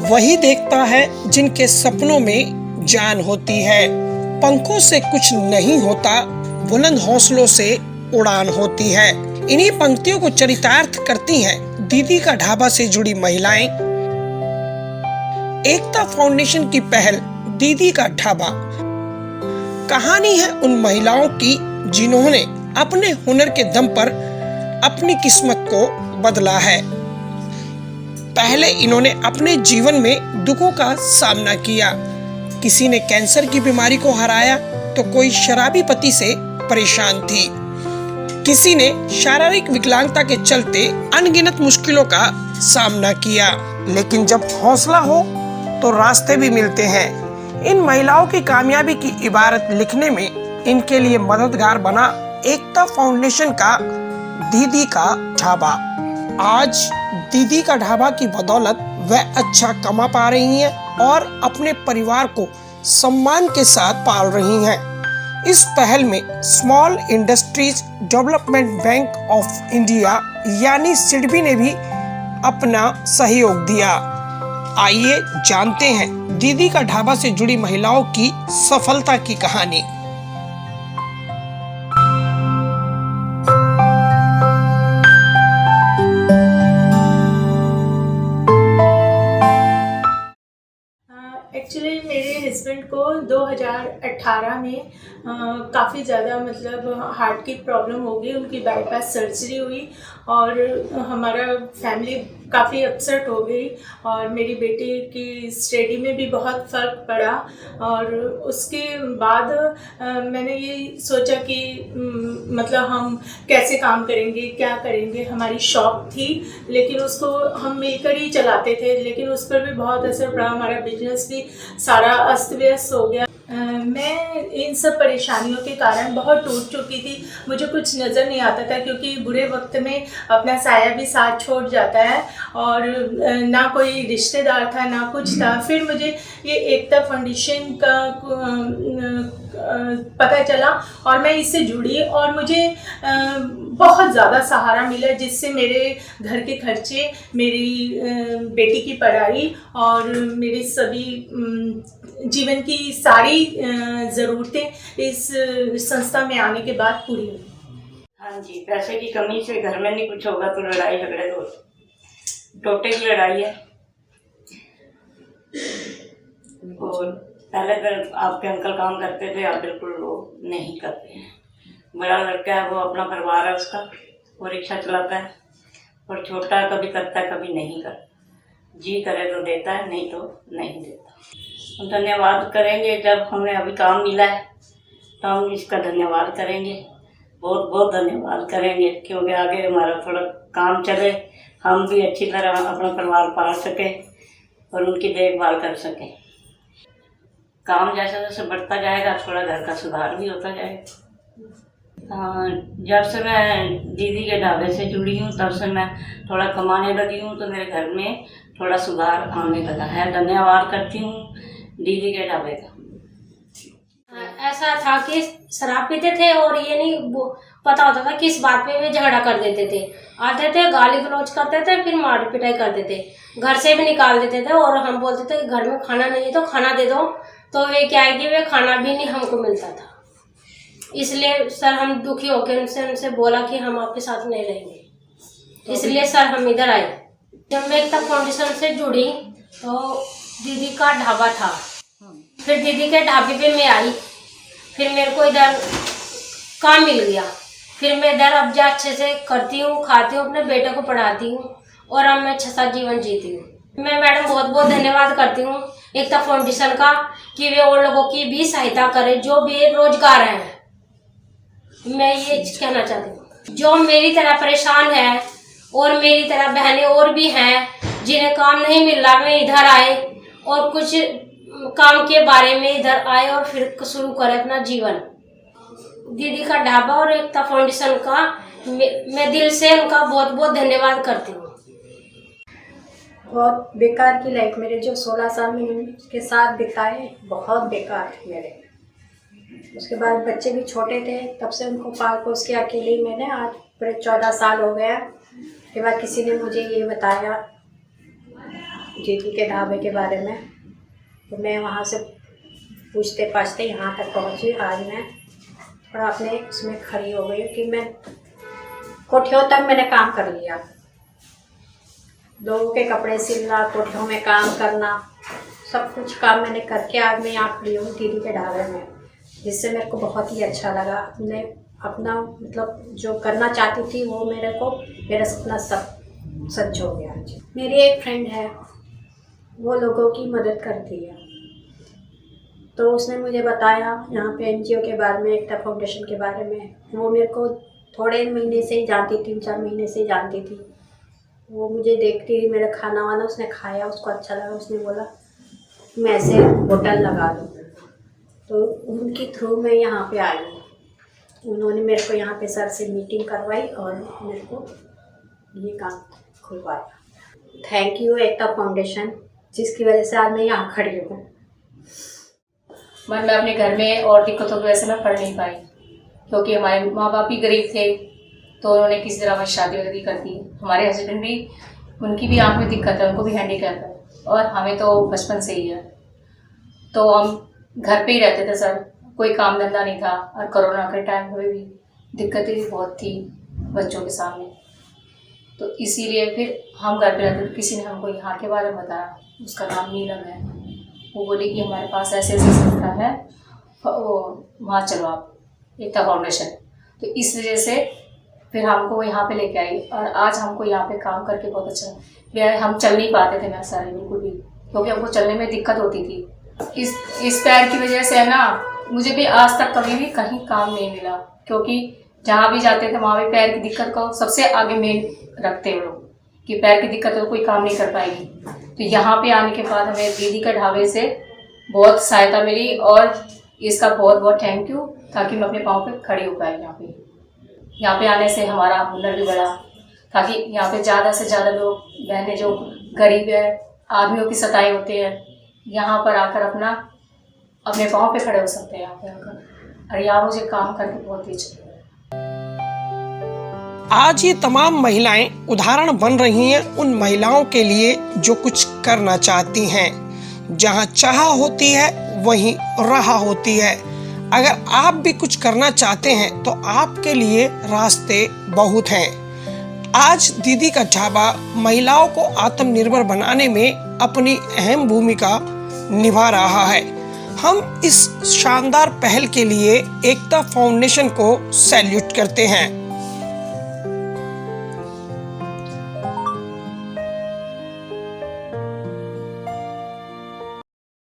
वही देखता है जिनके सपनों में जान होती है। पंखों से कुछ नहीं होता, बुलंद हौसलों से उड़ान होती है। इन्हीं पंक्तियों को चरितार्थ करती हैं दीदी का ढाबा से जुड़ी महिलाएं। एकता फाउंडेशन की पहल दीदी का ढाबा कहानी है उन महिलाओं की जिन्होंने अपने हुनर के दम पर अपनी किस्मत को बदला है। पहले इन्होंने अपने जीवन में दुखों का सामना किया। किसी ने कैंसर की बीमारी को हराया तो कोई शराबी पति से परेशान थी। किसी ने शारीरिक विकलांगता के चलते अनगिनत मुश्किलों का सामना किया। लेकिन जब हौसला हो तो रास्ते भी मिलते हैं। इन महिलाओं की कामयाबी की इबारत लिखने में इनके लिए मददगार बना एकता फाउंडेशन का दीदी का ढाबा। आज दीदी का ढाबा की बदौलत वह अच्छा कमा पा रही हैं और अपने परिवार को सम्मान के साथ पाल रही हैं। इस पहल में small industries development bank of India यानी सिडबी ने भी अपना सहयोग दिया। आइए जानते हैं दीदी का ढाबा से जुड़ी महिलाओं की सफलता की कहानी। एक्चुअली मेरे हस्बैंड को 2018 में काफ़ी ज़्यादा मतलब हार्ट की प्रॉब्लम हो गई। उनकी बाईपास सर्जरी हुई और हमारा फैमिली काफ़ी अपसेट हो गई और मेरी बेटी की स्टडी में भी बहुत फ़र्क पड़ा। और उसके बाद मैंने ये सोचा कि मतलब हम कैसे काम करेंगे, क्या करेंगे। हमारी शॉप थी लेकिन उसको हम मिलकर ही चलाते थे, लेकिन उस पर भी बहुत असर पड़ा। हमारा बिजनेस भी सारा अस्त व्यस्त हो गया। मैं इन सब परेशानियों के कारण बहुत टूट चुकी थी। मुझे कुछ नज़र नहीं आता था क्योंकि बुरे वक्त में अपना साया भी साथ छोड़ जाता है और ना कोई रिश्तेदार था ना कुछ था। फिर मुझे ये एकता फाउंडेशन का पता चला और मैं इससे जुड़ी और मुझे बहुत ज़्यादा सहारा मिला, जिससे मेरे घर के खर्चे, मेरी बेटी की पढ़ाई और मेरी सभी जीवन की सारी ज़रूरतें इस संस्था में आने के बाद पूरी हुई। हाँ जी, पैसे की कमी से घर में नहीं कुछ होगा तो लड़ाई झगड़े तो टोटे की लड़ाई है। और पहले तो आपके अंकल काम करते थे, आप बिल्कुल वो नहीं करते हैं। बड़ा लड़का है, वो अपना परिवार है उसका, वो रिक्शा चलाता है। और छोटा कभी करता है कभी नहीं करता। जी करे तो देता है, नहीं तो नहीं देता। हम धन्यवाद करेंगे जब हमें अभी काम मिला है तो हम इसका धन्यवाद करेंगे, बहुत बहुत धन्यवाद करेंगे, क्योंकि आगे हमारा थोड़ा काम चले, हम भी अच्छी तरह अपना परिवार पाल सकें और उनकी देखभाल कर सकें। काम जैसे जैसे बढ़ता जाएगा थोड़ा घर का सुधार भी होता जाएगा। जब से मैं दीदी के ढाबे से जुड़ी हूँ तब से मैं थोड़ा कमाने लगी हूँ तो मेरे घर में थोड़ा सुधार आने लगा है। धन्यवाद करती हूँ दीदी के ढाबे का। ऐसा था कि शराब पीते थे और ये नहीं पता होता था किस बात पे वे झगड़ा कर देते थे। आते थे, गाली गलौज करते थे, फिर मार पिटाई करते थे, घर से भी निकाल देते थे। और हम बोलते थे कि घर में खाना नहीं है तो खाना दे दो, तो वे क्या है कि वे खाना भी नहीं हमको मिलता था। इसलिए सर हम दुखी होकर उनसे बोला कि हम आपके साथ नहीं रहेंगे। इसलिए सर हम इधर आए। जब मैं एकता फाउंडेशन से जुड़ी तो दीदी का ढाबा था, फिर दीदी के ढाबे पे मैं आई, फिर मेरे को इधर काम मिल गया। फिर मैं इधर अब जा अच्छे से करती हूँ, खाती हूँ, अपने बेटे को पढ़ाती हूँ और अब मैं अच्छा सा जीवन जीती हूँ। मैं मैडम बहुत बहुत धन्यवाद करती हूँ एकता फाउंडेशन का कि वे और लोगों की भी सहायता करें जो बेरोजगार हैं। मैं ये कहना चाहती हूँ जो मेरी तरह परेशान है और मेरी तरह बहनें और भी हैं जिन्हें काम नहीं मिल रहा, वे इधर आए और कुछ काम के बारे में इधर आए और फिर शुरू करें अपना जीवन। दीदी का ढाबा और एकता फाउंडेशन का मैं दिल से उनका बहुत बहुत धन्यवाद करती हूँ। बहुत बेकार की लाइफ मेरे जो 16 साल में उनके साथ बिताए, बहुत बेकार थे मेरे। उसके बाद बच्चे भी छोटे थे, तब से उनको पाल पोस के अकेले मैंने आज पूरे 14 साल हो गया। उसके बाद किसी ने मुझे ये बताया दीदी के ढाबे के बारे में। तो मैं वहाँ से पूछते पाछते यहाँ तक पहुँची। आज मैं थोड़ा अपने उसमें खड़ी हो गई कि मैं कोठियों तक मैंने काम कर लिया। लोगों के कपड़े सिलना, कोठियों में काम करना, सब कुछ काम मैंने करके आज मैं यहाँ खड़ी हूँ दीदी के ढाबे में, जिससे मेरे को बहुत ही अच्छा लगा। मैं अपना मतलब जो करना चाहती थी वो मेरा सपना सब सच हो गया। मेरी एक फ्रेंड है, वो लोगों की मदद करती है, तो उसने मुझे बताया यहाँ पे एनजीओ के बारे में, एकता फाउंडेशन के बारे में। वो मेरे को थोड़े महीने से ही जानती, 3-4 महीने से ही जानती थी। वो मुझे देखती ही मेरा खाना वाना उसने खाया, उसको अच्छा लगा। उसने बोला मैं ऐसे होटल लगा दूँ, तो उनकी थ्रू मैं यहाँ पे आई हूँ। उन्होंने मेरे को यहाँ पे सर से मीटिंग करवाई और मेरे को ये काम खुलवाया। थैंक यू एकता फाउंडेशन, जिसकी वजह से आज मैं यहाँ खड़ी हूँ। मैं अपने घर में और दिक्कतों की वजह से मैं पढ़ नहीं पाई, क्योंकि हमारे माँ बाप भी गरीब थे, तो उन्होंने किसी तरह हमारी शादी वगैरह कर दी। हमारे हस्बैंड भी, उनकी भी आँख में दिक्कत है, उनको भी हैंडीकैप है, और हमें तो बचपन से ही है। तो हम घर पे ही रहते थे सर, कोई काम धंधा नहीं था, और कोरोना के टाइम में भी दिक्कतें भी बहुत थी बच्चों के सामने। तो इसीलिए फिर हम घर पे रहते थे। किसी ने हमको यहाँ के बारे में बताया, उसका नाम नीलम है। वो बोली कि हमारे पास ऐसे ऐसे संस्था है, वहाँ चलो आप, एकता फाउंडेशन। तो इस वजह से फिर हमको यहाँ पे लेके आई, और आज हमको यहाँ पे काम करके बहुत अच्छा। हम चल नहीं पाते थे मैं सारे बिल्कुल भी, क्योंकि हमको चलने में दिक्कत होती थी। इस पैर की वजह से है ना, मुझे भी आज तक कभी भी कहीं काम नहीं मिला, क्योंकि जहाँ भी जाते थे वहाँ भी पैर की दिक्कत को सबसे आगे मेन रखते हैं लोग, कि पैर की दिक्कत हो कोई काम नहीं कर पाएगी। तो यहाँ पे आने के बाद हमें दीदी के ढाबे से बहुत सहायता मिली, और इसका बहुत बहुत थैंक यू, ताकि मैं अपने पाँव पे खड़ी हो पाई। यहाँ पे आने से हमारा हुनर भी बढ़ा, ताकि यहाँ पे ज़्यादा से ज़्यादा लोग, बहनें जो गरीब है, आदमियों की सताए होते हैं, यहाँ पर आकर अपने पाँव पे खड़े हो सकते हैं यहाँ पे आकर। और यहाँ मुझे काम करके बहुत ही अच्छा लगा। आज ये तमाम महिलाएं उदाहरण बन रही हैं उन महिलाओं के लिए जो कुछ करना चाहती हैं। जहां चाह होती है वहीं राह होती है। अगर आप भी कुछ करना चाहते हैं तो आपके लिए रास्ते बहुत हैं। आज दीदी का ढाबा महिलाओं को आत्मनिर्भर बनाने में अपनी अहम भूमिका निभा रहा है। हम इस शानदार पहल के लिए एकता फाउंडेशन को सैल्यूट करते हैं।